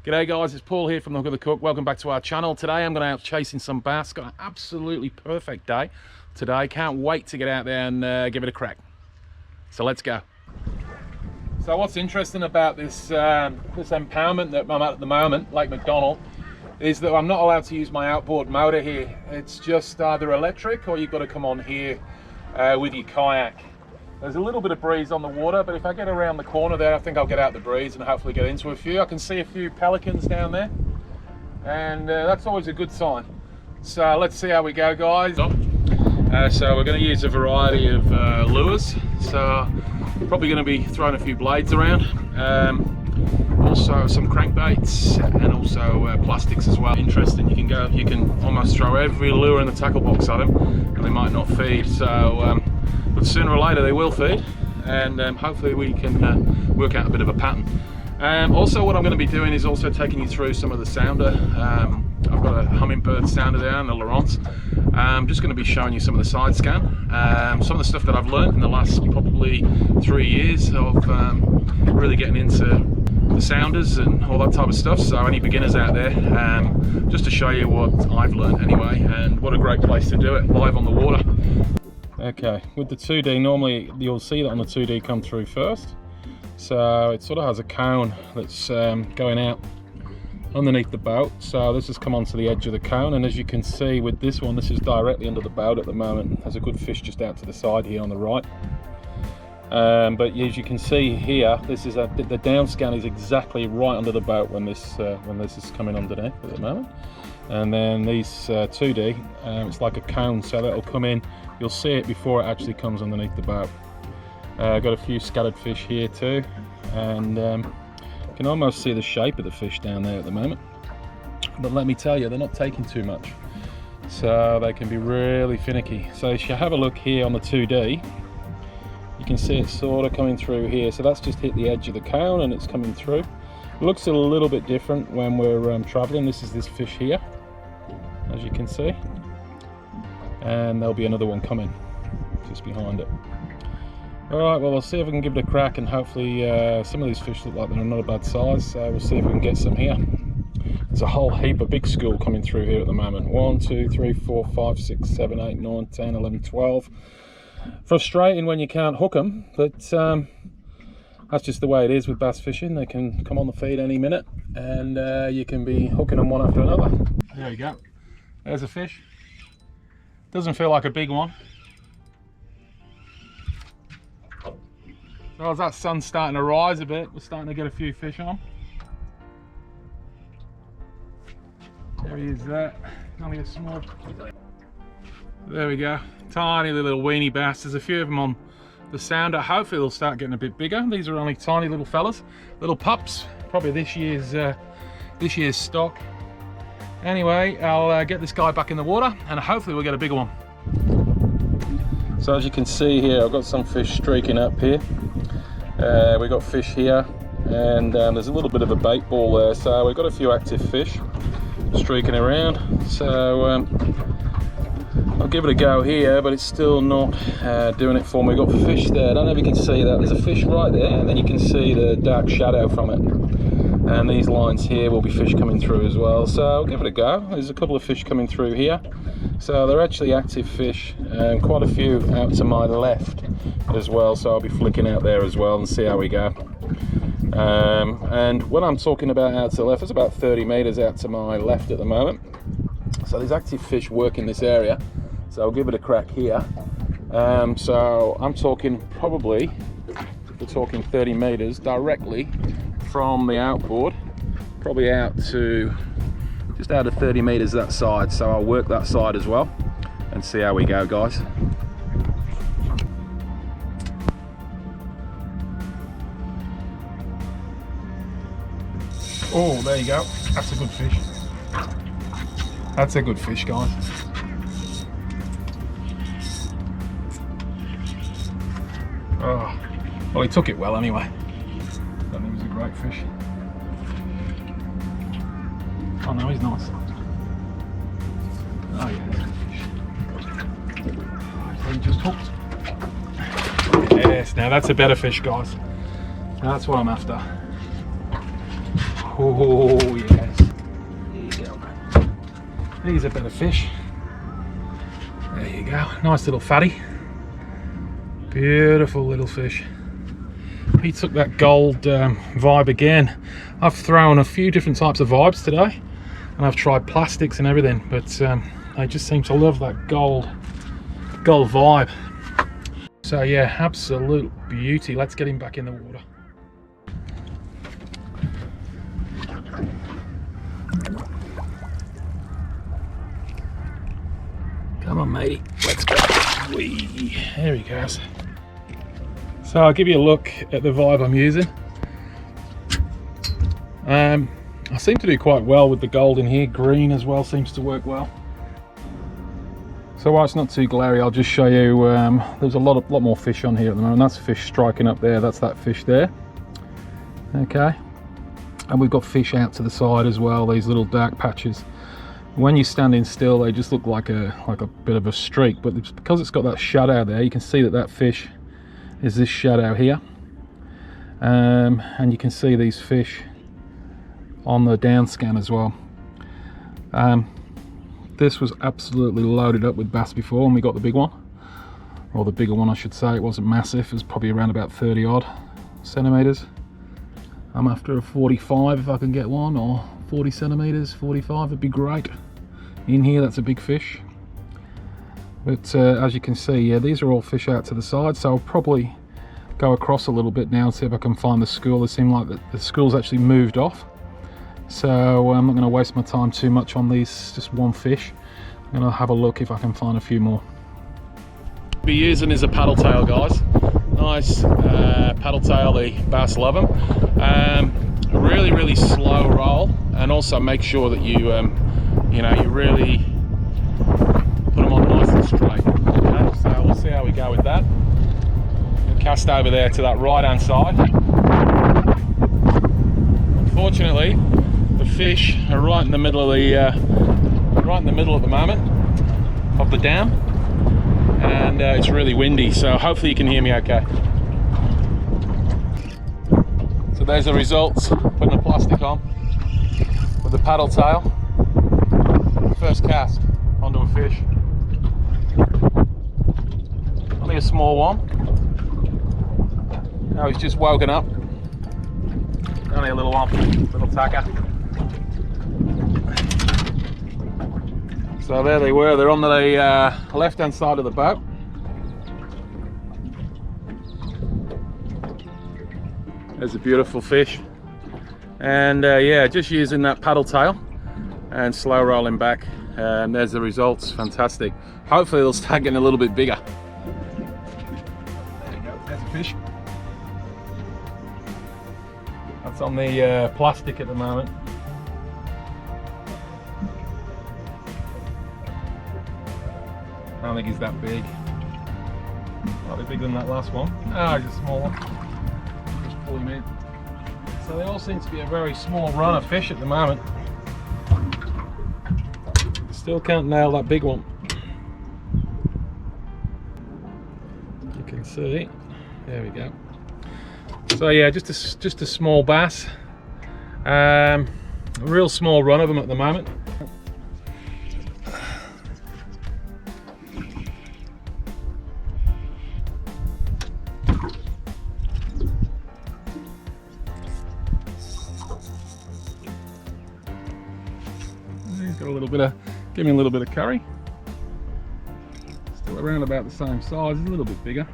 G'day guys, it's Paul here from The Hook and The Cook. Welcome back to our channel. Today I'm going out chasing some bass. Got an absolutely perfect day today. Can't wait to get out there and give it a crack. So let's go. So what's interesting about this this impoundment that I'm at the moment, Lake McDonald, is that I'm not allowed to use my outboard motor here. It's just either electric or you've got to come on here with your kayak. There's a little bit of breeze on the water, but if I get around the corner there, I think I'll get out the breeze and hopefully get into a few. I can see a few pelicans down there, and that's always a good sign. So let's see how we go, guys. So we're going to use a variety of lures. So probably going to be throwing a few blades around, also some crankbaits, and also plastics as well. Interesting, you can almost throw every lure in the tackle box at them, and they might not feed. So. But sooner or later they will feed, and hopefully we can work out a bit of a pattern. Also what I'm going to be doing is also taking you through some of the sounder. I've got a hummingbird sounder there and the Laurent. I'm just going to be showing you some of the side scan, some of the stuff that I've learned in the last probably 3 years of really getting into the sounders and all that type of stuff. So any beginners out there, just to show you what I've learned anyway, and what a great place to do it live on the water. Okay, with the 2D, normally you'll see that on the 2D come through first. So it sort of has a cone that's going out underneath the boat. So this has come onto the edge of the cone, and as you can see with this one, this is directly under the boat at the moment. There's a good fish just out to the side here on the right. But as you can see here, this is the down scan is exactly right under the boat when this is coming underneath at the moment. And then these 2D, it's like a cone, so that'll come in. You'll see it before it actually comes underneath the boat. Got a few scattered fish here too, and you can almost see the shape of the fish down there at the moment. But let me tell you, they're not taking too much, so they can be really finicky. So if you have a look here on the 2D, you can see it sort of coming through here. So that's just hit the edge of the cone and it's coming through. It looks a little bit different when we're traveling. This is this fish here, as you can see. And there'll be another one coming just behind it. Alright, well, I'll see if I can give it a crack, and hopefully some of these fish look like they're not a bad size, so we'll see if we can get some here. There's a whole heap of big school coming through here at the moment. 1, 2, 3, 4, 5, 6, 7, 8, 9, 10, 11, 12. Frustrating when you can't hook them, but that's just the way it is with bass fishing. They can come on the feed any minute, and you can be hooking them one after another. There you go. There's a fish. Doesn't feel like a big one. So as that sun's starting to rise a bit, we're starting to get a few fish on. There he is there. Only a small. There we go. Tiny little weenie bass. There's a few of them on the sounder. Hopefully they'll start getting a bit bigger. These are only tiny little fellas, little pups. Probably this year's stock. Anyway, I'll get this guy back in the water, and hopefully we'll get a bigger one. So as you can see here, I've got some fish streaking up here. We've got fish here, and there's a little bit of a bait ball there. So we've got a few active fish streaking around. So I'll give it a go here, but it's still not doing it for me. We've got fish there. I don't know if you can see that. There's a fish right there, and then you can see the dark shadow from it. And these lines here will be fish coming through as well, so I'll give it a go. There's a couple of fish coming through here, so they're actually active fish, and quite a few out to my left as well, so I'll be flicking out there as well and see how we go. And when I'm talking about out to the left, it's about 30 meters out to my left at the moment. So there's active fish working this area, so I'll give it a crack here. So I'm talking probably, we're talking 30 meters directly from the outboard, probably out to just out of 30 meters that side. So I'll work that side as well and see how we go, guys. Oh, there you go. That's a good fish. That's a good fish, guys. Oh, well, he took it well anyway. I think it was a great fish. Oh no, he's nice. Oh yeah, that's a good fish. Oh, he just hooked. Yes, now that's a better fish, guys. Now that's what I'm after. Oh yes. There you go. These are better fish. There you go. Nice little fatty. Beautiful little fish. He took that gold vibe again. I've thrown a few different types of vibes today, and I've tried plastics and everything, but they just seem to love that gold vibe. So yeah, absolute beauty. Let's get him back in the water. Come on, matey. Let's go. Whee. There he goes. So I'll give you a look at the vibe I'm using. I seem to do quite well with the gold in here. Green as well seems to work well. So while it's not too glary, I'll just show you, there's a lot more fish on here at the moment. That's fish striking up there, that's that fish there. Okay. And we've got fish out to the side as well, these little dark patches. When you're standing still, they just look like a bit of a streak, but it's because it's got that shadow there, you can see that fish is this shadow here. And you can see these fish on the down scan as well. This was absolutely loaded up with bass before when we got the big one, or the bigger one I should say. It wasn't massive, it was probably around about 30 odd centimeters. I'm after a 45 if I can get one, or 40 centimeters, 45 would be great. In here, that's a big fish. But as you can see, yeah, these are all fish out to the side, so I'll probably go across a little bit now and see if I can find the school. It seemed like the school's actually moved off, so I'm not going to waste my time too much on these, just one fish. I'm going to have a look if I can find a few more. Be using is a paddle tail, guys. Nice paddle tail, the bass love them. Really slow roll, and also make sure that you you really put them on nice and straight. Okay, so we'll see how we go with that. We'll cast over there to that right hand side. Unfortunately, the fish are right in the middle of the moment of the dam, and it's really windy, so hopefully you can hear me okay. So there's the results, putting the plastic on with the paddle tail. First cast onto a fish. Only a small one. Now he's just woken up. Only a little one, little tacker. So there they were, they're on the left hand side of the boat. There's a beautiful fish. And yeah, just using that paddle tail and slow rolling back, and there's the results. Fantastic. Hopefully they'll start getting a little bit bigger. There you go, there's a fish. That's on the plastic at the moment. I don't think he's that big. Slightly bigger than that last one. Ah, he's a small one. Just pull him in. So they all seem to be a very small run of fish at the moment. Still can't nail that big one. You can see. There we go. So yeah, just a small bass. A real small run of them at the moment. He's got a little bit of, give me a little bit of curry. Still around about the same size, a little bit bigger.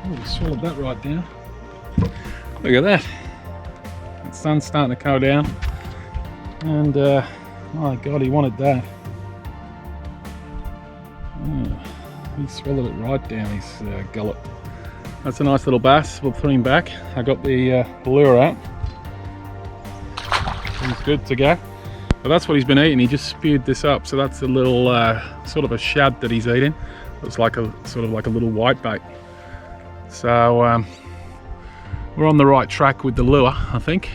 Oh, we swallowed that right down. Look at that. The sun's starting to go down. And my God, he wanted that. He swallowed it right down his gullet. That's a nice little bass. We'll put him back. I got the lure out. He's good to go. But that's what he's been eating. He just spewed this up. So that's a little sort of a shad that he's eating. It's like a sort of like a little whitebait. So we're on the right track with the lure, I think.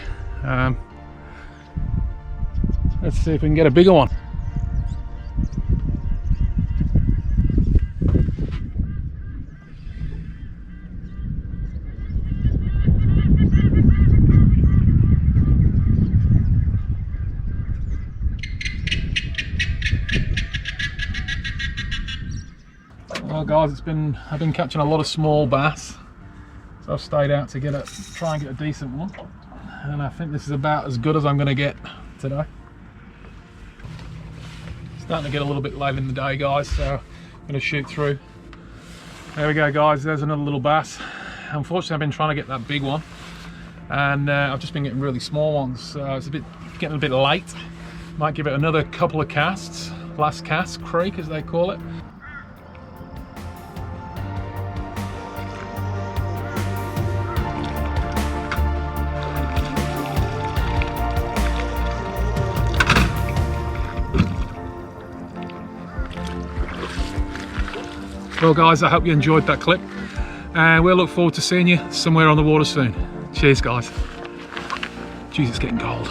Let's see if we can get a bigger one. guys, I've been catching a lot of small bass, so I've stayed out to try and get a decent one, and I think this is about as good as I'm going to get today. Starting to get a little bit late in the day, guys, so I'm going to shoot through. There we go, guys, there's another little bass. Unfortunately, I've been trying to get that big one, and I've just been getting really small ones, so it's getting a bit late. Might give it another couple of casts, last cast, creek as they call it. Well guys, I hope you enjoyed that clip, and we'll look forward to seeing you somewhere on the water soon. Cheers guys. Jeez, it's getting cold.